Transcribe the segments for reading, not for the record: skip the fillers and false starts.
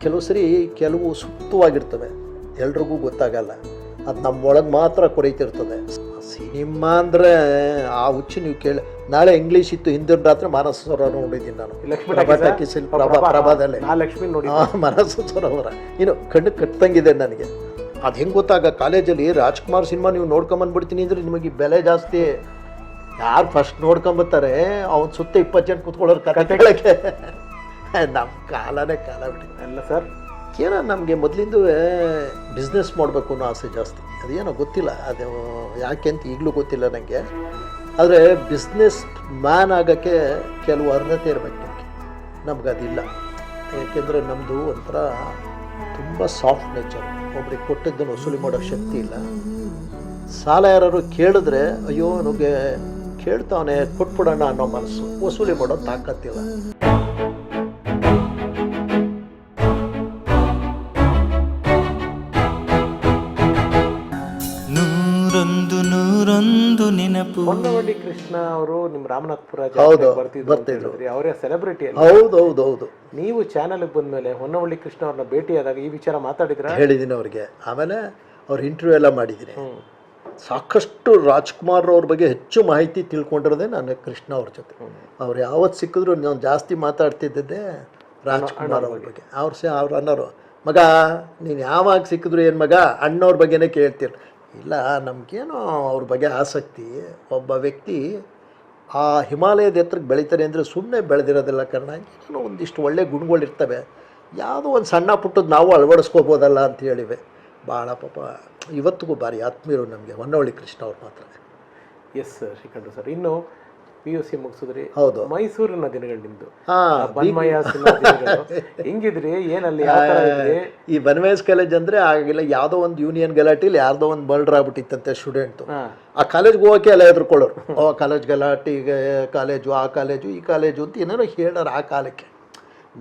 ಕೆಲವು ಸರಿ ಕೆಲವು ಸೂಕ್ತವಾಗಿರ್ತವೆ, ಎಲ್ರಿಗೂ ಗೊತ್ತಾಗಲ್ಲ. ಅದು ನಮ್ಮೊಳಗೆ ಮಾತ್ರ ಕೊರೈತಿರ್ತದೆ. ಸಿನಿಮಾ ಅಂದರೆ ಆ ಹುಚ್ಚು ನೀವು ಕೇಳಿ. ನಾಳೆ ಇಂಗ್ಲೀಷ್ ಇತ್ತು, ಹಿಂದಿನ ರಾತ್ರಿ ಮಾನಸ ಸರೋವರ ನೋಡಿದ್ದೀನಿ ನಾನು. ಪ್ರಭಾದಲ್ಲಿ ಮಾನಸ ಸರೋವರ ಇನ್ನು ಕಣ್ಣು ಕಟ್ಟಂಗಿದೆ ನನಗೆ. ಅದು ಹೆಂಗೆ ಗೊತ್ತಾಗ, ಕಾಲೇಜಲ್ಲಿ ರಾಜ್ಕುಮಾರ್ ಸಿನಿಮಾ ನೀವು ನೋಡ್ಕೊಂಬಂದ್ಬಿಡ್ತೀನಿ ಅಂದರೆ ನಿಮಗೆ ಬೆಲೆ ಜಾಸ್ತಿ. ಯಾರು ಫಸ್ಟ್ ನೋಡ್ಕೊಂಬತ್ತಾರೆ ಅವ್ನ ಸುತ್ತ 20 ಜನ ಕೂತ್ಕೊಳ್ಳೋರು ಕತೆ ಕೇಳೋಕ್ಕೆ. ನಮ್ಮ ಕಾಲನೇ ಕಾಲ ಬಿಟ್ಟಿದೆ ಅಲ್ಲ ಸರ್. ಏನೋ ನಮಗೆ ಮೊದಲಿಂದ ಬಿಸ್ನೆಸ್ ಮಾಡಬೇಕು ಅನ್ನೋ ಆಸೆ ಜಾಸ್ತಿ. ಅದೇನೋ ಗೊತ್ತಿಲ್ಲ, ಅದು ಯಾಕೆ ಅಂತ ಈಗಲೂ ಗೊತ್ತಿಲ್ಲ ನನಗೆ. ಆದರೆ ಬಿಸ್ನೆಸ್ ಮ್ಯಾನ್ ಆಗೋಕ್ಕೆ ಕೆಲವು ಅರ್ಹತೆ ಇರಬೇಕು ನಮಗೆ. ನಮಗದಿಲ್ಲ. ಏಕೆಂದರೆ ನಮ್ಮದು ಒಂಥರ ತುಂಬ ಸಾಫ್ಟ್ ನೇಚರ್. ಒಬ್ರಿಗೆ ಕೊಟ್ಟಿದ್ದನ್ನು ವಸೂಲಿ ಮಾಡೋ ಶಕ್ತಿ ಇಲ್ಲ. ಸಾಲ ಯಾರು ಕೇಳಿದ್ರೆ ಅಯ್ಯೋ ನನಗೆ ಕೇಳ್ತಾವನೆ ಕೊಟ್ಬಿಡೋಣ ಅನ್ನೋ ಮನಸ್ಸು. ವಸೂಲಿ ಮಾಡೋ ತಾಕತ್ತಿಲ್ಲ. ಹೊನ್ನವಳ್ಳಿ ಕೃಷ್ಣ ಅವರು ನಿಮ್ಮ ರಾಮನಾಥಪುರ ಬರ್ತಿದ್ರು, ಅವರೇ ಸೆಲೆಬ್ರಿಟಿ. ಹೌದು. ನೀವು ಚಾನಲ್ಗೆ ಬಂದಮೇಲೆ ಹೊನ್ನವಳ್ಳಿ ಕೃಷ್ಣ ಅವ್ರನ್ನ ಭೇಟಿಯಾದಾಗ ಈ ವಿಚಾರ ಮಾತಾಡಿದ್ರೆ? ಹೇಳಿದ್ದೀನಿ ಅವ್ರಿಗೆ. ಆಮೇಲೆ ಅವ್ರ ಇಂಟರ್ವ್ಯೂ ಎಲ್ಲ ಮಾಡಿದ್ದೀನಿ. ಸಾಕಷ್ಟು ರಾಜ್ಕುಮಾರ್ ಅವ್ರ ಬಗ್ಗೆ ಹೆಚ್ಚು ಮಾಹಿತಿ ತಿಳ್ಕೊಂಡಿರೋದೇ ನಾನು ಕೃಷ್ಣ ಅವ್ರ ಜೊತೆ. ಅವ್ರು ಯಾವತ್ತು ಸಿಕ್ಕಿದ್ರು ನಾನು ಜಾಸ್ತಿ ಮಾತಾಡ್ತಿದ್ದೆ ರಾಜ್ಕುಮಾರ್ ಅವ್ರ ಬಗ್ಗೆ. ಅವ್ರು ಅನ್ನೋರು, ಮಗ ನೀನು ಯಾವಾಗ ಸಿಕ್ಕಿದ್ರು ಏನು ಮಗ ಅಣ್ಣವ್ರ ಬಗ್ಗೆನೇ ಕೇಳ್ತೀರ. ಇಲ್ಲ, ನಮಗೇನೋ ಅವ್ರ ಬಗ್ಗೆ ಆಸಕ್ತಿ. ಒಬ್ಬ ವ್ಯಕ್ತಿ ಆ ಹಿಮಾಲಯದ ಎತ್ತರಕ್ಕೆ ಬೆಳೀತಾರೆ ಅಂದರೆ ಸುಮ್ಮನೆ ಬೆಳೆದಿರೋದಿಲ್ಲ. ಕಾರಣ ಏನೋ ಒಂದಿಷ್ಟು ಒಳ್ಳೆ ಗುಣಗಳಿರ್ತವೆ. ಯಾವುದೋ ಒಂದು ಸಣ್ಣ ಪುಟ್ಟದ್ದು ನಾವು ಅಳವಡಿಸ್ಕೋಬೋದಲ್ಲ ಅಂತ ಹೇಳಿವೆ. ಭಾಳ ಪಾಪ ಇವತ್ತಿಗೂ ಭಾರಿ ಆತ್ಮೀಯರು ನಮಗೆ ಹೊನ್ನವಳ್ಳಿ ಕೃಷ್ಣ ಅವ್ರು ಮಾತ್ರ. ಎಸ್ ಸರ್, ಶ್ರೀಕಂಠ ಸರ್. ಇನ್ನು PUC ಮುಗಿಸಿದ್ರಿ. ಹೌದು. ಮೈಸೂರಿನ ದಿನಗಳು ನಿಮ್ಮದು. ಬನ್ಮಯ ಹೆಂಗಿದ್ರಿ, ಏನಲ್ಲಿ ಈ ಬನ್ಮಯಸ್ ಕಾಲೇಜ್ ಅಂದರೆ ಆಗಿಲ್ಲ, ಯಾವುದೋ ಒಂದು ಯೂನಿಯನ್ ಗಲಾಟಿಲಿ ಯಾರ್ದೋ ಒಂದು ಮರ್ಡರ್ ಆಗ್ಬಿಟ್ಟಿತ್ತಂತೆ ಸ್ಟೂಡೆಂಟು. ಆ ಕಾಲೇಜ್ಗೆ ಹೋಗೋಕೆ ಎಲ್ಲ ಎದುರ್ಕೊಳ್ಳೋರು. ಕಾಲೇಜ್ ಗಲಾಟಿಗೆ ಕಾಲೇಜು, ಆ ಕಾಲೇಜು, ಈ ಕಾಲೇಜು ಅಂತ ಏನಾರು ಹೇಳೋರು ಆ ಕಾಲಕ್ಕೆ.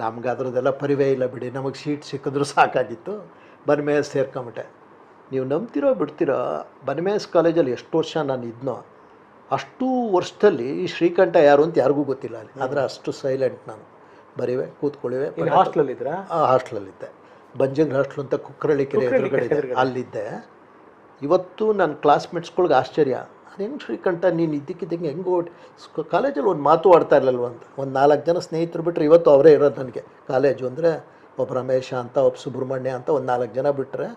ನಮ್ಗೆ ಅದ್ರದ್ದೆಲ್ಲ ಪರಿವೇ ಇಲ್ಲ ಬಿಡಿ. ನಮಗೆ ಸೀಟ್ ಸಿಕ್ಕಿದ್ರು ಸಾಕಾಗಿತ್ತು. ಬನ್ಮಯಸ್ ಸೇರ್ಕೊಂಬಿಟ್ಟೆ. ನೀವು ನಂಬ್ತಿರೋ ಬಿಡ್ತಿರೋ, ಬನ್ಮಯಸ್ ಕಾಲೇಜಲ್ಲಿ ಎಷ್ಟು ವರ್ಷ ನಾನು ಇದ್ನೋ ಅಷ್ಟು ವರ್ಷದಲ್ಲಿ ಈ ಶ್ರೀಕಂಠ ಯಾರು ಅಂತ ಯಾರಿಗೂ ಗೊತ್ತಿಲ್ಲ ಅಲ್ಲಿ. ಆದರೆ ಅಷ್ಟು ಸೈಲೆಂಟ್ ನಾನು. ಬರೀವೆ, ಕೂತ್ಕೊಳ್ಳಿವೆ. ಹಾಸ್ಟೆಲಲ್ಲಿದ್ರಾ? ಹಾಸ್ಟೆಲಲ್ಲಿದ್ದೆ. ಬಂಜಂಗ್ ಹಾಸ್ಟೆಲ್ ಅಂತ ಕುಕ್ಕರಳ್ಳಿ ಕೆರೆ ಎದುರುಗಡೆ ಅಲ್ಲಿದ್ದೆ. ಇವತ್ತು ನನ್ನ ಕ್ಲಾಸ್ಮೇಟ್ಸ್ಗಳ್ಗೆ ಆಶ್ಚರ್ಯ, ಅದೇನು ಶ್ರೀಕಂಠ ನೀನು ಇದ್ದಕ್ಕಿದ್ದಂಗೆ ಹೆಂಗೆ ಕಾಲೇಜಲ್ಲಿ ಒಂದು ಮಾತು ಆಡ್ತಾ ಇರಲಿಲ್ವ ಅಂತ. ಒಂದು 4 ಜನ ಸ್ನೇಹಿತರು ಬಿಟ್ಟರೆ ಇವತ್ತು ಅವರೇ ಇರೋದು ನನಗೆ. ಕಾಲೇಜು ಅಂದರೆ ಒಬ್ಬ ರಮೇಶ ಅಂತ, ಒಬ್ಬ ಸುಬ್ರಹ್ಮಣ್ಯ ಅಂತ, ಒಂದು 4 ಜನ ಬಿಟ್ಟರೆ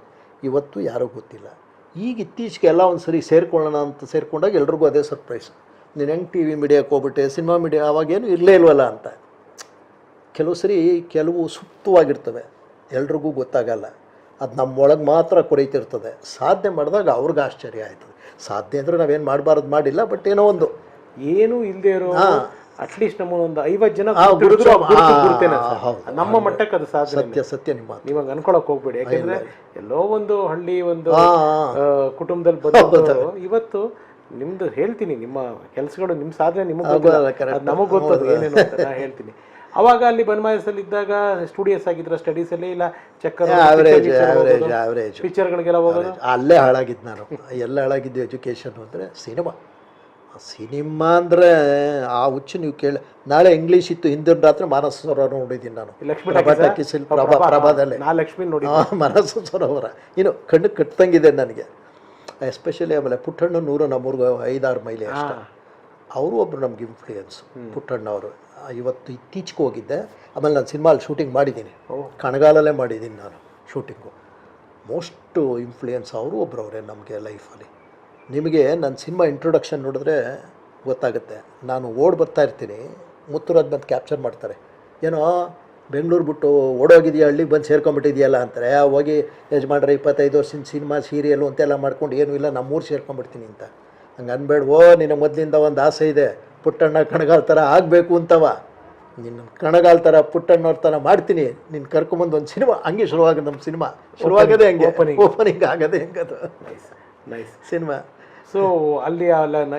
ಇವತ್ತು ಯಾರೂ ಗೊತ್ತಿಲ್ಲ. ಈಗ ಇತ್ತೀಚೆಗೆ ಎಲ್ಲ ಒಂದು ಸರಿ ಸೇರ್ಕೊಳ್ಳೋಣ ಅಂತ ಸೇರ್ಕೊಂಡಾಗ ಎಲ್ರಿಗೂ ಅದೇ ಸರ್ಪ್ರೈಸ್. ನೀನು ಹೆಂಗೆ TV ಮೀಡಿಯಾಕ್ಕೆ ಹೋಗ್ಬಿಟ್ಟೆ, ಸಿನಿಮಾ ಮೀಡಿಯಾ ಅವಾಗೇನು ಇರಲೇ ಇಲ್ವಲ್ಲ ಅಂತ. ಕೆಲವು ಸರಿ ಕೆಲವು ಸೂಕ್ತವಾಗಿರ್ತವೆ, ಎಲ್ರಿಗೂ ಗೊತ್ತಾಗಲ್ಲ. ಅದು ನಮ್ಮೊಳಗೆ ಮಾತ್ರ ಕೊರೈತಿರ್ತದೆ. ಸಾಧನೆ ಮಾಡಿದಾಗ ಅವ್ರಿಗೆ ಆಶ್ಚರ್ಯ ಆಯ್ತದೆ. ಸಾಧನೆ ಅಂದರೆ ನಾವೇನು ಮಾಡಬಾರ್ದು ಮಾಡಿಲ್ಲ, ಬಟ್ ಏನೋ ಒಂದು ಏನೂ ಇಲ್ಲದೆ ಇರೋ ಅಟ್ಲೀಸ್ಟ್ ನಮ್ಮ ಒಂದು 50 ಜನ ನಮ್ಮ ಮಟ್ಟಕ್ಕೆ ಅದು ಸಾಧ್ಯ. ಸತ್ಯ ನಿಮ್ಮ ನೀವಾಗ ಅನ್ಕೊಳಕ್ ಹೋಗ್ಬೇಡಿ. ಯಾಕೆಂದ್ರೆ ಎಲ್ಲೋ ಒಂದು ಹಳ್ಳಿ ಒಂದು ಕುಟುಂಬದಲ್ಲಿ ಬಂದವರು ಇವತ್ತು ನಿಮ್ದು ಹೇಳ್ತೀನಿ, ನಿಮ್ಮ ಕೆಲಸಗಳು, ನಿಮ್ಮ ಸಾಧನೆ ನಮಗ್ ಗೊತ್ತದು ಏನೇನು ಅಂತ ನಾ ಹೇಳ್ತೀನಿ. ಅವಾಗ ಅಲ್ಲಿ ಬನ್ಮಯಸಲ್ಲಿ ಇದ್ದಾಗ ಸ್ಟೂಡಿಯಸ್ ಆಗಿದ್ರ ಸ್ಟಡೀಸ್ ಅಲ್ಲಿ, ಇಲ್ಲ ಚಕ್ಕರ್ ಪಿಕ್ಚರ್ಗಳಿಗೆಲ್ಲ ಹೋಗೋದು? ಅಲ್ಲೇ ಹಾಳಾಗಿದ್ದು ನಾನು. ಎಲ್ಲ ಹಾಳಾಗಿದ್ದು ಎಜುಕೇಷನ್ ಅಂದರೆ ಸಿನಿಮಾ ಅಂದರೆ ಆ ಹುಚ್ಚು ನೀವು ಕೇಳಿ. ನಾಳೆ ಇಂಗ್ಲೀಷ್ ಇತ್ತು, ಹಿಂದಿನ ರಾತ್ರಿ ಮಾನಸ ಸರೋವರ ನೋಡಿದ್ದೀನಿ ನಾನು. ಪ್ರಭಾದಲ್ಲಿ ಲಕ್ಷ್ಮಿ ನೋಡಿ ಮಾನಸ ಸರೋವರ ಇನ್ನು ಕಣ್ಣು ಕಟ್ಟಂಗಿದೆ ನನಗೆ. ಎಸ್ಪೆಷಲಿ ಆಮೇಲೆ ಪುಟ್ಟಣ್ಣ ನೂರು, ನಮ್ಮೂರ್ಗೆ 5-6 ಮೈಲಿ ಅಷ್ಟೇ. ಅವರು ಒಬ್ಬರು ನಮ್ಗೆ ಇನ್ಫ್ಲೂಯೆನ್ಸ್. ಪುಟ್ಟಣ್ಣ ಅವರು ಇವತ್ತು ಇತ್ತೀಚೆಗೆ ಹೋಗಿದ್ದೆ. ಆಮೇಲೆ ನಾನು ಸಿನಿಮಾಲ್ಲಿ ಶೂಟಿಂಗ್ ಮಾಡಿದ್ದೀನಿ, ಕಣಗಾಲಲ್ಲೇ ಮಾಡಿದ್ದೀನಿ ನಾನು ಶೂಟಿಂಗು. ಮೋಸ್ಟ್ ಇನ್ಫ್ಲೂಯೆನ್ಸ್ ಅವರು ಒಬ್ಬರವರೇ ನಮಗೆ ಲೈಫಲ್ಲಿ. ನಿಮಗೆ ನನ್ನ ಸಿನಿಮಾ ಇಂಟ್ರೊಡಕ್ಷನ್ ನೋಡಿದ್ರೆ ಗೊತ್ತಾಗುತ್ತೆ. ನಾನು ಬರ್ತಾ ಇರ್ತೀನಿ, ಮುತ್ತುರಾಜ್ ಬಂದು ಕ್ಯಾಪ್ಚರ್ ಮಾಡ್ತಾರೆ. ಏನೋ ಬೆಂಗಳೂರು ಬಿಟ್ಟು ಓಡೋಗಿದೆಯಾ, ಹಳ್ಳಿಗೆ ಬಂದು ಸೇರ್ಕೊಂಡ್ಬಿಟ್ಟಿದೆಯಲ್ಲ ಅಂತಾರೆ. ಹೋಗಿ ಯಜಮಾನ್ರೆ 25 ವರ್ಷದ ಸಿನಿಮಾ ಸೀರಿಯಲು ಅಂತೆಲ್ಲ ಮಾಡ್ಕೊಂಡು ಏನೂ ಇಲ್ಲ, ನಮ್ಮೂರು ಸೇರ್ಕೊಂಡ್ಬಿಡ್ತೀನಿ ಅಂತ. ಹಂಗೆ ಅನ್ಬೇಡ್ವೋ, ನಿನ್ನ ಮೊದಲಿಂದ ಒಂದು ಆಸೆ ಇದೆ, ಪುಟ್ಟಣ್ಣ ಕಣಗಾಲ ಥರ ಆಗಬೇಕು ಅಂತವ. ನಿನ್ನ ಕಣಗಾಲ ಥರ ಪುಟ್ಟಣ್ಣವ್ರ ಥರ ಮಾಡ್ತೀನಿ, ನಿನ್ನ ಕರ್ಕೊಂಬಂದು ಒಂದು ಸಿನಿಮಾ. ಹಂಗೆ ಶುರುವಾಗೋದು ನಮ್ಮ ಸಿನಿಮಾ. ಶುರುವಾಗೋದೇ ಹಂಗೆ, ಓಪನಿಂಗ್ ಆಗೋದೇ ಹೆಂಗದು ಸಿನಿಮಾ. ಸೊ ಅಲ್ಲಿ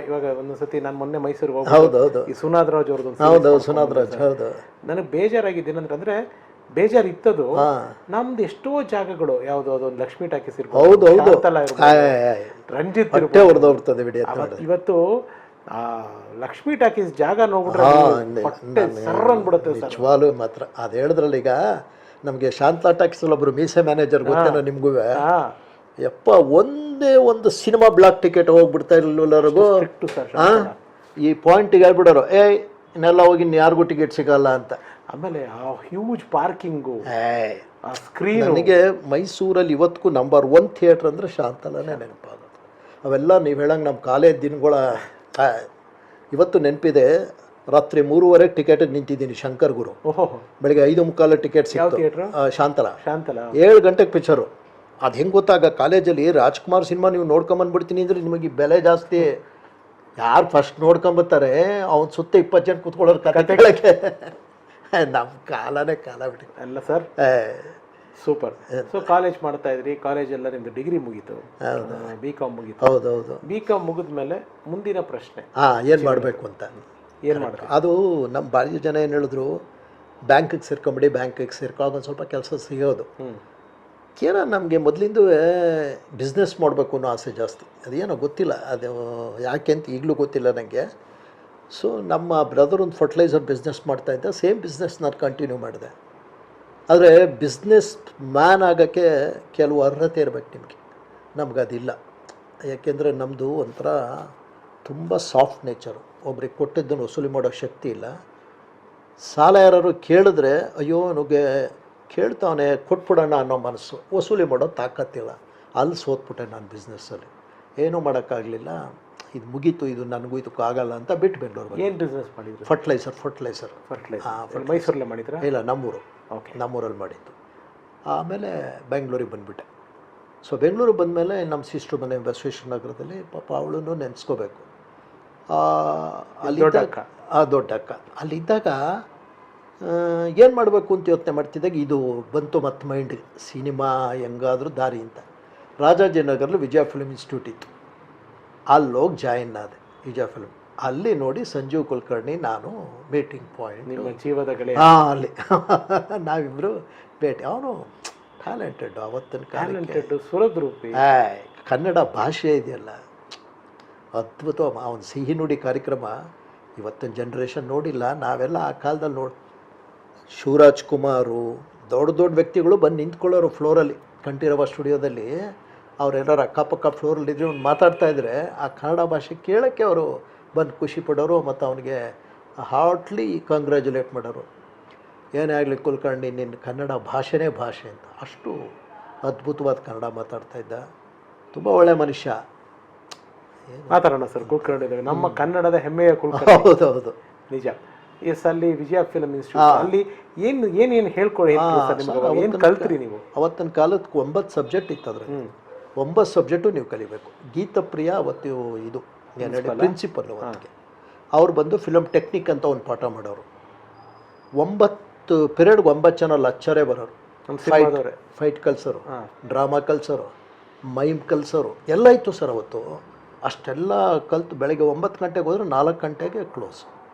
ಇವಾಗ ಒಂದೊಂದ್ಸತಿ ನಾನು ಮೊನ್ನೆ ಮೈಸೂರಿಗೆ ಹೌದೌದು ಈ ಸುನಾದ್ ರಾಜ್ ಅವ್ರದ್ದು. ಹೌದು ಸುನಾದ್ ರಾಜ್. ಹೌದು. ನನಗೆ ಬೇಜಾರಾಗಿದ್ದೇನಂದ್ರೆ ಬೇಜಾರು ಇತ್ತದು, ನಮ್ದು ಎಷ್ಟೋ ಜಾಗಗಳು ಯಾವ್ದು ಅದೊಂದು ಲಕ್ಷ್ಮೀ ಟಾಕೀಸ್ ಇರ್ಬೋದು, ರಂಜಿತ್ ಇವತ್ತು ಆ ಲಕ್ಷ್ಮೀ ಟಾಕೀಸ್ ಜಾಗ ನೋಡ್ಬಿಟ್ರೆ ನಿಜವಾಗ್ಲೂ ಮಾತ್ರ. ಅದು ಹೇಳಿದ್ರಲ್ಲಿ ಈಗ ನಮಗೆ ಶಾಂತಾ ಟಾಕ್ಸಲ್ಲಿ ಒಬ್ಬರು ಮೀಸೆ ಮ್ಯಾನೇಜರ್ ಗೊತ್ತೇನೋ ನಿಮಗೂ. ಹಾ ಯಪ್ಪ ಒಂದೇ ಒಂದು ಸಿನಿಮಾ ಬ್ಲಾಕ್ ಟಿಕೆಟ್ ಹೋಗ್ಬಿಡ್ತಾ ಇರಲಿಲ್ಲವರೆಗೂ. ಈ ಪಾಯಿಂಟಿಗೆ ಹೇಳ್ಬಿಡೋರು, ಇನ್ನೆಲ್ಲ ಹೋಗಿ ಯಾರಿಗೂ ಟಿಕೆಟ್ ಸಿಗಲ್ಲ ಅಂತ. ಆಮೇಲೆ ಆ ಹ್ಯೂಜ್ ಪಾರ್ಕಿಂಗು, ಸ್ಕ್ರೀನ್. ನನಗೆ ಮೈಸೂರಲ್ಲಿ ಇವತ್ತಿಗೂ ನಂಬರ್ 1 ಥಿಯೇಟ್ರ್ ಅಂದರೆ ಶಾಂತಲಾನೇ ನೆನಪಾಗೋದು. ಅವೆಲ್ಲ ನೀವು ಹೇಳಂಗೆ ನಮ್ಮ ಕಾಲೇಜ್ ದಿನಗಳ ಇವತ್ತು ನೆನಪಿದೆ. ರಾತ್ರಿ 3:30 ಟಿಕೆಟಿಗೆ ನಿಂತಿದ್ದೀನಿ ಶಂಕರ್ ಗುರು. ಬೆಳಿಗ್ಗೆ 5:45 ಟಿಕೆಟ್ ಸಿಕ್ತು. ಶಾಂತಲಾ 7 ಗಂಟೆಗೆ ಪಿಕ್ಚರು. ಅದು ಹೆಂಗೆ ಗೊತ್ತಾಗ, ಕಾಲೇಜಲ್ಲಿ ರಾಜ್ಕುಮಾರ್ ಸಿನಿಮಾ ನೀವು ನೋಡ್ಕೊಂಬಂದ್ಬಿಡ್ತೀನಿ ಅಂದರೆ ನಿಮಗೆ ಬೆಲೆ ಜಾಸ್ತಿ. ಯಾರು ಫಸ್ಟ್ ನೋಡ್ಕೊಂಬತ್ತಾರೆ ಅವ್ನು ಸುತ್ತ 20 ಜನ ಕೂತ್ಕೊಳ್ಳೋರು ಕತೆ ಕೇಳೋಕ್ಕೆ. ನಮ್ಮ ಕಾಲನೇ ಕಾಲ ಬಿಡಿ ಅಲ್ಲ ಸರ್. ಸೂಪರ್. ಸೊ ಕಾಲೇಜ್ ಮಾಡ್ತಾ ಇದ್ರಿ, ಕಾಲೇಜೆಲ್ಲ ನಿಮ್ದು ಡಿಗ್ರಿ ಮುಗೀತು, BCom ಮುಗೀತು. ಹೌದೌದು. BCom ಮುಗಿದ್ಮೇಲೆ ಮುಂದಿನ ಪ್ರಶ್ನೆ ಏನು ಮಾಡಬೇಕು ಅಂತ. ಏನು ಮಾಡಬೇಕು? ಅದು ನಮ್ಮ ಭಾಳ ಜನ ಏನು ಹೇಳಿದ್ರು, ಬ್ಯಾಂಕಿಗೆ ಸೇರ್ಕೊಂಬಿಡಿ, ಬ್ಯಾಂಕಿಗೆ ಸೇರ್ಕೊಳ್ಳೋದು ಒಂದು ಸ್ವಲ್ಪ ಕೆಲಸ ಸಿಗೋದು. ಏನೋ ನಮಗೆ ಮೊದಲಿಂದ ಬಿಸ್ನೆಸ್ ಮಾಡಬೇಕು ಅನ್ನೋ ಆಸೆ ಜಾಸ್ತಿ. ಅದೇನೋ ಗೊತ್ತಿಲ್ಲ, ಅದು ಯಾಕೆ ಅಂತ ಈಗಲೂ ಗೊತ್ತಿಲ್ಲ ನನಗೆ. ಸೊ ನಮ್ಮ ಬ್ರದರ್ ಒಂದು ಫರ್ಟಿಲೈಸರ್ ಬಿಸ್ನೆಸ್ ಮಾಡ್ತಾಯಿದ್ದ, ಸೇಮ್ ಬಿಸ್ನೆಸ್ ನಾನು ಕಂಟಿನ್ಯೂ ಮಾಡಿದೆ. ಆದರೆ ಬಿಸ್ನೆಸ್ ಮ್ಯಾನ್ ಆಗೋಕ್ಕೆ ಕೆಲವು ಅರ್ಹತೆ ಇರಬೇಕು ನಿಮಗೆ. ನಮಗದಿಲ್ಲ. ಯಾಕೆಂದರೆ ನಮ್ಮದು ಒಂಥರ ತುಂಬ ಸಾಫ್ಟ್ ನೇಚರು. ಒಬ್ರಿಗೆ ಕೊಟ್ಟಿದ್ದನ್ನು ವಸೂಲಿ ಮಾಡೋ ಶಕ್ತಿ ಇಲ್ಲ. ಸಾಲ ಯಾರು ಕೇಳಿದ್ರೆ ಅಯ್ಯೋ ನನಗೆ ಕೇಳ್ತಾವನೆ ಕೊಟ್ಬಿಡೋಣ ಅನ್ನೋ ಮನಸ್ಸು, ವಸೂಲಿ ಮಾಡೋ ತಾಕತ್ತಿಲ್ಲ. ಅಲ್ಲಿ ಸೋತ್ಬಿಟ್ಟೆ ನಾನು ಬಿಸ್ನೆಸ್ಸಲ್ಲಿ. ಏನೂ ಮಾಡೋಕ್ಕಾಗಲಿಲ್ಲ. ಇದು ಮುಗೀತು, ಇದು ನನಗೂ ಇದಕ್ಕೂ ಆಗಲ್ಲ ಅಂತ ಬಿಟ್ಟು ಬೆಂಗಳೂರು. ಏನು ಬಿಸ್ನೆಸ್ ಮಾಡಿದ್ರು? ಫರ್ಟಿಲೈಸರ್. ಮೈಸೂರಲ್ಲೇ ಮಾಡಿದ್ರಾ? ಇಲ್ಲ, ನಮ್ಮೂರು. ಓಕೆ, ನಮ್ಮೂರಲ್ಲಿ ಮಾಡಿದ್ದು. ಆಮೇಲೆ ಬೆಂಗಳೂರಿಗೆ ಬಂದುಬಿಟ್ಟೆ. ಸೊ ಬೆಂಗಳೂರಿಗೆ ಬಂದಮೇಲೆ ನಮ್ಮ ಸಿಸ್ಟ್ರು ಮನೆ ಬಸವೇಶ್ವರ ನಗರದಲ್ಲಿ. ಪಾಪ ಅವಳನ್ನು ನೆನೆಸ್ಕೋಬೇಕು. ಅಲ್ಲಿದ್ದಾಗ ದೊಡ್ಡ ಅಕ್ಕ ಅಲ್ಲಿದ್ದಾಗ ಏನು ಮಾಡಬೇಕು ಅಂತ ಯೋಚನೆ ಮಾಡ್ತಿದ್ದಾಗ ಇದು ಬಂತು ಮತ್ತು ಮೈಂಡಿಗೆ, ಸಿನಿಮಾ ಹೆಂಗಾದರೂ ದಾರಿ ಅಂತ. ರಾಜಾಜಿನಗರಲ್ಲಿ ವಿಜಯ ಫಿಲ್ಮ್ ಇನ್ಸ್ಟಿಟ್ಯೂಟ್ ಇತ್ತು. ಅಲ್ಲೋಗಿ ಜಾಯಿನ್ ಆದೆ ವಿಜಯ ಫಿಲ್ಮ್. ಅಲ್ಲಿ ನೋಡಿ ಸಂಜೀವ್ ಕುಲಕರ್ಣಿ ನಾನು ಮೀಟಿಂಗ್ ಪಾಯಿಂಟ್. ನಿಮ್ಮ ಜೀವದ ಗೆಳೆಯ? ಅಲ್ಲಿ ನಾವಿಬ್ಬರು ಭೇಟಿ. ಅವನು ಟ್ಯಾಲೆಂಟೆಡ್, ಅವತ್ತಿನ ಟ್ಯಾಲೆಂಟೆಡ್, ಸುರದ್ರೂಪಿ. ಕನ್ನಡ ಭಾಷೆ ಇದೆಯಲ್ಲ ಅದ್ಭುತ. ಅವನ ಸಿಹಿ ನುಡಿ ಕಾರ್ಯಕ್ರಮ ಇವತ್ತಿನ ಜನ್ರೇಷನ್ ನೋಡಿಲ್ಲ. ನಾವೆಲ್ಲ ಆ ಕಾಲದಲ್ಲಿ ಶಿವರಾಜ್ ಕುಮಾರು, ದೊಡ್ಡ ದೊಡ್ಡ ವ್ಯಕ್ತಿಗಳು ಬಂದು ನಿಂತ್ಕೊಳ್ಳೋರು ಫ್ಲೋರಲ್ಲಿ. ಕಂಠೀರವ ಸ್ಟುಡಿಯೋದಲ್ಲಿ ಅವರೆಲ್ಲರೂ ಅಕ್ಕಪಕ್ಕ ಫ್ಲೋರಲ್ಲಿದ್ದರೆ ಅವ್ನು ಮಾತಾಡ್ತಾಯಿದ್ರೆ ಆ ಕನ್ನಡ ಭಾಷೆ ಕೇಳೋಕ್ಕೆ ಅವರು ಬಂದು ಖುಷಿ ಪಡೋರು. ಮತ್ತು ಅವನಿಗೆ ಹಾರ್ಟ್ಲಿ ಕಂಗ್ರ್ಯಾಚುಲೇಟ್ ಮಾಡೋರು. ಏನೇ ಆಗಲಿ ಕುಲಕರ್ಣಿ, ನಿನ್ನ ಕನ್ನಡ ಭಾಷೆನೇ ಭಾಷೆ ಅಂತ. ಅಷ್ಟು ಅದ್ಭುತವಾದ ಕನ್ನಡ ಮಾತಾಡ್ತಾಯಿದ್ದ. ತುಂಬ ಒಳ್ಳೆಯ ಮನುಷ್ಯ. ಮಾತಾಡೋಣ ಸರ್ ಕುಲಕರ್ಣಿ, ನಮ್ಮ ಕನ್ನಡದ ಹೆಮ್ಮೆಯ ಕುಲಕರ್ಣಿ. ಹೌದೌದು, ನಿಜ. ಎಸ್, ಅಲ್ಲಿ ವಿಜಯ ಫಿಲ್ಮ್ ಇನ್ಸ್ಟಿಟ್ಯೂಟ್ ಅಲ್ಲಿ ಏನೇನು ಹೇಳ್ಕೊಳ್ಳಿ, ಏನು ಕಲ್ತ್ರಿ ನೀವು? ಅವತ್ತಿನ ಕಾಲಕ್ಕೆ 9 ಸಬ್ಜೆಕ್ಟ್ ಇತ್ತು. ಅದ್ರ 9 ಸಬ್ಜೆಕ್ಟು ನೀವು ಕಲಿಬೇಕು. ಗೀತಪ್ರಿಯ ಅವತ್ತು ಇದು ಪ್ರಿನ್ಸಿಪಲ್ ಅವತ್ತಿಗೆ. ಅವ್ರು ಬಂದು ಫಿಲಮ್ ಟೆಕ್ನಿಕ್ ಅಂತ ಒಂದು ಪಾಠ ಮಾಡೋರು. 9 ಪಿರಿಯಡ್ಗೆ 9 ಜನ ಲೆಕ್ಚರೇ ಬರೋರು. ಫೈಟ್ ಕಲ್ಸರು, ಡ್ರಾಮಾ ಕಲ್ಸರು, ಮೈಮ್ ಕಲ್ಸರು ಎಲ್ಲ ಇತ್ತು ಸರ್ ಅವತ್ತು. ಅಷ್ಟೆಲ್ಲ ಕಲ್ತು ಬೆಳಗ್ಗೆ 9 ಗಂಟೆಗೆ ಹೋದ್ರೆ 4 ಗಂಟೆಗೆ ಕ್ಲೋಸ್.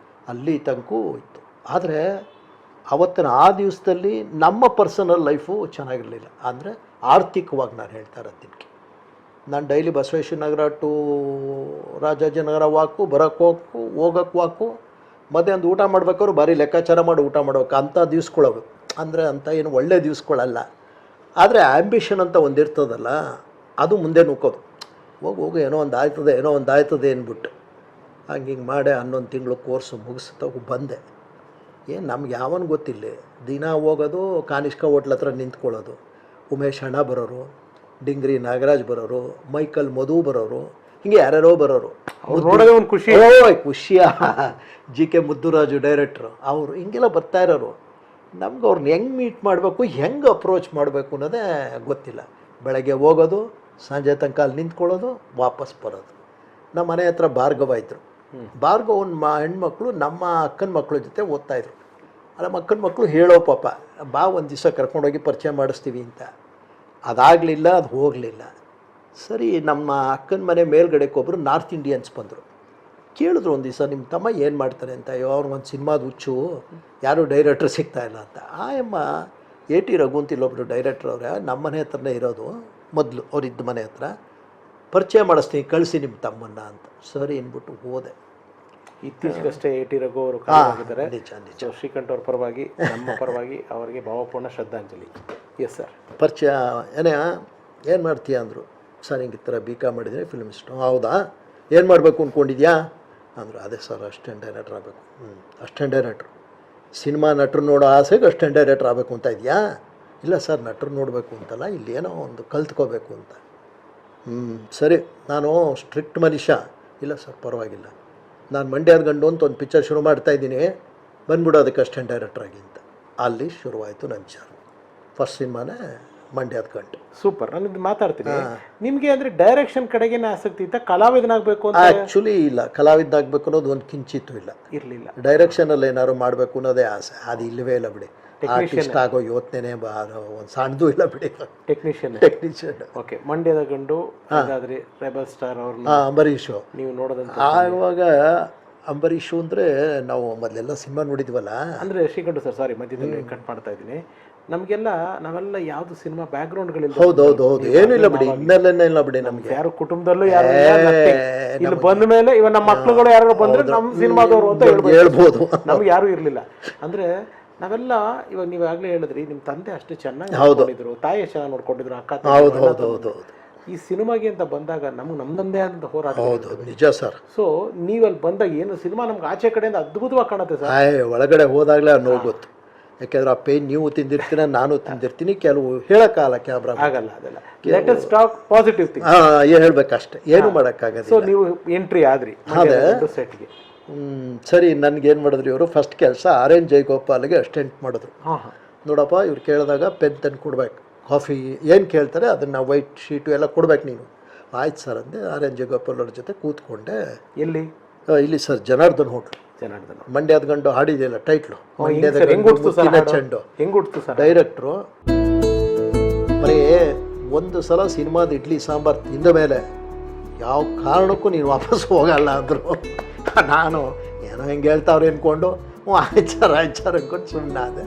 ಅಲ್ಲಿ ತನಕೂ ಇತ್ತು. ಆದರೆ ಅವತ್ತಿನ ಆ ದಿವಸದಲ್ಲಿ ನಮ್ಮ ಪರ್ಸನಲ್ ಲೈಫು ಚೆನ್ನಾಗಿರಲಿಲ್ಲ. ಅಂದರೆ ಆರ್ಥಿಕವಾಗಿ ನಾನು ಹೇಳ್ತಾ ಇರೋದಕ್ಕೆ, ನಾನು daily Basaveshwara Nagar to Rajajinagar walk, ಬರೋಕ್ಕೆ ಹೋಗೋಕ್ಕೆ ವಾಕು, ಮತ್ತು ಒಂದು ಊಟ ಮಾಡ್ಬೇಕಾದ್ರು ಭಾರಿ ಲೆಕ್ಕಾಚಾರ ಮಾಡಿ ಊಟ ಮಾಡ್ಬೇಕು. ಅಂಥ ದಿವ್ಸಗಳವು. ಅಂದರೆ ಅಂಥ ಏನು ಒಳ್ಳೆ ದಿವ್ಸಗಳಲ್ಲ. ಆದರೆ ಆ್ಯಂಬಿಷನ್ ಅಂತ ಒಂದಿರ್ತದಲ್ಲ, ಅದು ಮುಂದೆ ನುಗ್ಗೋದು. ಹೋಗು ಏನೋ ಒಂದು ಆಯ್ತದೆ ಅಂದ್ಬಿಟ್ಟು ಹಿಂಗೆ ಮಾಡಿ 11 ತಿಂಗಳು ಕೋರ್ಸು ಮುಗಿಸ್ತಾಗ ಬಂದೆ. ಏನು ನಮ್ಗೆ ಯಾವನು ಗೊತ್ತಿಲ್ಲ. ದಿನ ಹೋಗೋದು ಕಾನಿಷ್ಕ ಹೋಟ್ಲ ಹತ್ರ ನಿಂತ್ಕೊಳ್ಳೋದು. ಉಮೇಶ್ ಅಣ್ಣ ಬರೋರು, ಡಿಂಗ್ರಿ ನಾಗರಾಜ್ ಬರೋರು, ಮೈಕಲ್ ಮಧು ಬರೋರು, ಹಿಂಗೆ ಯಾರ್ಯಾರೋ ಬರೋರು. ನೋಡೋದೇ ಒಂದು ಖುಷಿ. ಖುಷಿಯ GK ಮುದ್ದುರಾಜು ಡೈರೆಕ್ಟ್ರು, ಅವರು ಹಿಂಗೆಲ್ಲ ಬರ್ತಾ ಇರೋರು. ನಮ್ಗೆ ಅವ್ರನ್ನ ಹೆಂಗೆ ಮೀಟ್ ಮಾಡಬೇಕು, ಹೆಂಗೆ ಅಪ್ರೋಚ್ ಮಾಡಬೇಕು ಅನ್ನೋದೇ ಗೊತ್ತಿಲ್ಲ. ಬೆಳಗ್ಗೆ ಹೋಗೋದು, ಸಂಜೆ ತನಕ ಅಲ್ಲಿ ನಿಂತ್ಕೊಳ್ಳೋದು, ವಾಪಸ್ ಬರೋದು. ನಮ್ಮ ಮನೆ ಹತ್ರ ಭಾರ್ಗವ ಇದ್ದರು. ಭಾರ್ಗವನ ಹೆಣ್ಮಕ್ಳು ನಮ್ಮ ಅಕ್ಕನ ಮಕ್ಕಳ ಜೊತೆ ಓದ್ತಾಯಿದ್ರು. ನಮ್ಮ ಅಕ್ಕನ ಮಕ್ಕಳು ಹೇಳೋ ಪಾಪ, ಬಾ ಒಂದು ದಿವಸ ಕರ್ಕೊಂಡೋಗಿ ಪರಿಚಯ ಮಾಡಿಸ್ತೀವಿ ಅಂತ. ಅದಾಗಲಿಲ್ಲ, ಅದು ಹೋಗಲಿಲ್ಲ. ಸರಿ, ನಮ್ಮ ಅಕ್ಕನ ಮನೆ ಮೇಲ್ಗಡೆಗೆ ಒಬ್ಬರು ನಾರ್ತ್ ಇಂಡಿಯನ್ಸ್ ಬಂದರು. ಕೇಳಿದ್ರು ಒಂದು ದಿವಸ, ನಿಮ್ಮ ತಮ್ಮ ಏನು ಮಾಡ್ತಾರೆ ಅಂತ. ಅಯ್ಯೋ ಅವ್ರಿಗೊಂದು ಸಿನಿಮಾದ ಹುಚ್ಚು, ಯಾರೂ ಡೈರೆಕ್ಟ್ರ್ ಸಿಗ್ತಾಯಿಲ್ಲ ಅಂತ. ಆಯಮ್ಮ AT ರಘು ಅಂತ ಇಲ್ಲೊಬ್ರು ಡೈರೆಕ್ಟ್ರ್ ಅವರೇ, ನಮ್ಮ ಮನೆ ಹತ್ರನೇ ಇರೋದು ಮೊದಲು, ಅವರಿದ್ದ ಮನೆ ಹತ್ರ. ಪರಿಚಯ ಮಾಡಿಸ್ತೀನಿ, ಕಳಿಸಿ ನಿಮ್ಮ ತಮ್ಮನ್ನ ಅಂತ. ಸರಿ ಅಂದ್ಬಿಟ್ಟು ಹೋದೆ. ಇತ್ತೀಚೆಗಷ್ಟೇ ಎ.ಟಿ. ರಘು ಅವರು ಕಾಲಿದ್ದಾರೆ. ನಿಜ ನಿಜ. ಸೊ ಶ್ರೀಕಂಠ್ ಅವ್ರ ಪರವಾಗಿ ನಮ್ಮ ಪರವಾಗಿ ಅವರಿಗೆ ಭಾವಪೂರ್ಣ ಶ್ರದ್ಧಾಂಜಲಿ. Yes sir. ಪರಿಚಯ ಏನು ಮಾಡ್ತೀಯ ಅಂದರು. ಸರ್ ಹಿಂಗೆ ಈ ಥರ B.Com ಮಾಡಿದರೆ ಫಿಲ್ಮಿಸ್ಟು. ಹೌದಾ, ಏನು ಮಾಡಬೇಕು ಅಂದ್ಕೊಂಡಿದ್ಯಾ ಅಂದರು. ಅದೇ ಸರ್ ಅಸಿಸ್ಟೆಂಟ್ ಡೈರೆಕ್ಟ್ರ್ ಆಗಬೇಕು. ಅಸಿಸ್ಟೆಂಟ್ ಡೈರೆಕ್ಟ್ರು, ಸಿನಿಮಾ ನಟರು ನೋಡೋ ಆಸೆಗೆ ಅಸಿಸ್ಟೆಂಟ್ ಡೈರೆಕ್ಟ್ರ್ ಆಗಬೇಕು ಅಂತ ಇದೆಯಾ? ಇಲ್ಲ ಸರ್, ನಟರು ನೋಡಬೇಕು ಅಂತಲ್ಲ, ಇಲ್ಲಿ ಏನೋ ಒಂದು ಕಲ್ತ್ಕೋಬೇಕು ಅಂತ. ಸರಿ, ನಾನು ಸ್ಟ್ರಿಕ್ಟ್ ಮನುಷ್ಯ. ಇಲ್ಲ ಸರ್ ಪರವಾಗಿಲ್ಲ, ನಾನು ಮಂಡ್ಯದ ಗಂಡು ಅಂತ ಒಂದು ಪಿಕ್ಚರ್ ಶುರು ಮಾಡ್ತಾಯಿದ್ದೀನಿ, ಬಂದ್ಬಿಡು ಅದಕ್ಕೆ ಅಸಿಸ್ಟೆಂಟ್ ಡೈರೆಕ್ಟ್ರ್ ಆಗಿ ಅಂತ. ಅಲ್ಲಿ ಶುರುವಾಯಿತು ನನ್ನ ಜರ್ನಿ. ಫಸ್ಟ್ ಸಿನಿಮಾನೇ ಮಂಡ್ಯದ ಗಂಡು. ಸೂಪರ್. ನಾನು ಇದು ಮಾತಾಡ್ತೀನಿ. ನಿಮಗೆ ಅಂದರೆ ಡೈರೆಕ್ಷನ್ ಕಡೆಗೇನೆ ಆಸಕ್ತಿ ಇತ್ತ, ಕಲಾವಿದನಾಗಬೇಕು ಅಂತ? ಆ್ಯಕ್ಚುಲಿ ಇಲ್ಲ, ಕಲಾವಿದನಾಗಬೇಕು ಅನ್ನೋದು ಒಂದು ಕಿಂಚಿತ್ತು ಇಲ್ಲ. ಇರಲಿಲ್ಲ. ಡೈರೆಕ್ಷನಲ್ಲಿ ಏನಾದ್ರು ಮಾಡಬೇಕು ಅನ್ನೋದೇ ಆಸೆ. ಅದು ಇಲ್ಲವೇ ಇಲ್ಲ ಬಿಡಿ. ಆರ್ಟಿಸ್ಟ್ ಆಗೋ ಯೋಚನೆ ಒಂದು ಸಣ್ಣದು ಇಲ್ಲ ಬಿಡಿ. ಟೆಕ್ನಿಷಿಯನ್. ಓಕೆ. ಮಂಡ್ಯದ ಗಂಡು ಹಾಗಾದ್ರೆ ರೆಬಲ್ ಸ್ಟಾರ್ ಅವ್ರನ್ನ ಅಂಬರೀಷು ನೀವು ನೋಡೋದಂತ. ಆವಾಗ ಅಂಬರೀಷು ಅಂದರೆ ನಾವು ಮೊದಲೆಲ್ಲ ಸಿನಿಮಾ ನೋಡಿದ್ವಲ್ಲ. ಅಂದರೆ ಶ್ರೀಕಂಠ ಸರ್, ಸಾರಿ ಮಧ್ಯದಲ್ಲಿ ಕಟ್ ಮಾಡ್ತಾ ಇದ್ದೀನಿ. ನಾವೆಲ್ಲ ಯಾವ್ದು ಸಿನಿಮಾ ಬ್ಯಾಕ್ಗ್ರೌಂಡ್ಗಳಿಂದ. ಹೌದು, ಏನು ಇಲ್ಲ ಬಿಡಿ, ಇನ್ನೆಲ್ಲ ಇಲ್ಲ ಬಿಡಿ. ನಮ್ಗೆ ಯಾರು ಕುಟುಂಬದಲ್ಲೂ ಯಾರು ಇಲ್ಲಿ ಬಂದ ಮೇಲೆ ಇವಾಗ ನಮ್ಮ ಮಕ್ಳುಗಳು ಯಾರು ಬಂದ್ರೆ ನಮ್ಮ ಸಿನಿಮಾದವರು ಅಂತ ಹೇಳ್ಬೋದು. ನಮ್ಗೆ ಯಾರು ಇರ್ಲಿಲ್ಲ. ಅಂದ್ರೆ ನಾವೆಲ್ಲ ಇವಾಗ ನೀವು ಆಗ್ಲೇ ಹೇಳಿದ್ರಿ, ನಿಮ್ಮ ತಂದೆ ಅಷ್ಟು ಚೆನ್ನಾಗಿ ನೋಡ್ಕೊಂಡಿದ್ರು, ತಾಯಿ ಚೆನ್ನಾಗಿ ನೋಡ್ಕೊಂಡಿದ್ರು, ಅಕ್ಕ. ಹೌದು. ಈ ಸಿನಿಮಾಗೆ ಅಂತ ಬಂದಾಗ ನಮ್ದಂದೇ ಅಂತ ಹೋರಾಟ. ಹೌದು, ನಿಜ ಸರ್. ಸೊ ನೀವಲ್ಲಿ ಬಂದಾಗ ಏನು ಸಿನಿಮಾ ನಮ್ಗೆ ಆಚೆ ಕಡೆಯಿಂದ ಅದ್ಭುತವಾಗಿ ಕಾಣುತ್ತೆ ಸರ್. ಒಳಗಡೆ ಹೋದಾಗಲೇ ಅನ್ನೋ ಗೊತ್ತು. ಯಾಕೆಂದ್ರೆ ಆ ಪೇನ್ ನೀವು ತಿಂದಿರ್ತೀರ, ನಾನು ತಿಂದಿರ್ತೀನಿ. ಕೆಲವು ಹೇಳೋಕ್ಕಾಗಲ್ಲ, ಕ್ಯಾಮ್ರಾ ಆಗಲ್ಲ. ಅದೆಲ್ಲ ಲೇಟೆಸ್ಟ್ ಸ್ಟಾಕ್ ಪಾಸಿಟಿವ್ ಥಿಂಗ್ ಹೇಳ್ಬೇಕಷ್ಟೆ, ಏನು ಮಾಡೋಕ್ಕಾಗಲ್ಲ. ಸೊ ನೀವು ಎಂಟ್ರಿ ಆದ್ರಿ ಸೆಟ್ಗೆ. ಸರಿ, ನನಗೇನು ಮಾಡಿದ್ರು ಇವರು ಫಸ್ಟ್ ಕೆಲಸ R.N. ಜಯಗೋಪಾಲ್ಗೆ ಅಸಿಸ್ಟೆಂಟ್ ಮಾಡಿದ್ರು. ನೋಡಪ್ಪ, ಇವ್ರು ಕೇಳಿದಾಗ ಪೆನ್ ತಂದು ಕೊಡ್ಬೇಕು, ಕಾಫಿ ಏನು ಕೇಳ್ತಾರೆ ಅದನ್ನು ವೈಟ್ ಶೀಟು ಎಲ್ಲ ಕೊಡ್ಬೇಕು ನೀನು. ಆಯ್ತು ಸರ್ ಅಂದೆ. R.N. ಜಯಗೋಪಾಲ್ ಅವ್ರ ಜೊತೆ ಕೂತ್ಕೊಂಡೆ. ಇಲ್ಲಿ ಸರ್ ಜನಾರ್ದನ್ ಹೋಟ್ಲು, ಮಂಡ್ಯದ ಗಂಡು ಹಾಡಿದೆಯಲ್ಲ ಟೈಟ್ಲು, ಮಂಡ್ಯದ ಚೆಂಡು. ಡೈರೆಕ್ಟ್ರು ಬರೀ ಒಂದು ಸಲ ಸಿನಿಮಾದ ಇಡ್ಲಿ ಸಾಂಬಾರು ತಿಂದ ಮೇಲೆ ಯಾವ ಕಾರಣಕ್ಕೂ ನೀನು ವಾಪಸ್ ಹೋಗಲ್ಲ ಅಂದರು. ನಾನು ಏನೋ ಹೆಂಗೆ ಹೇಳ್ತಾವ್ರೆ ಅಂದ್ಕೊಂಡು ಆಯ್ತು ಸರ್ ಅಂದ್ಕೊಂಡು ಸುಮ್ಮನೆ ಆದೆ.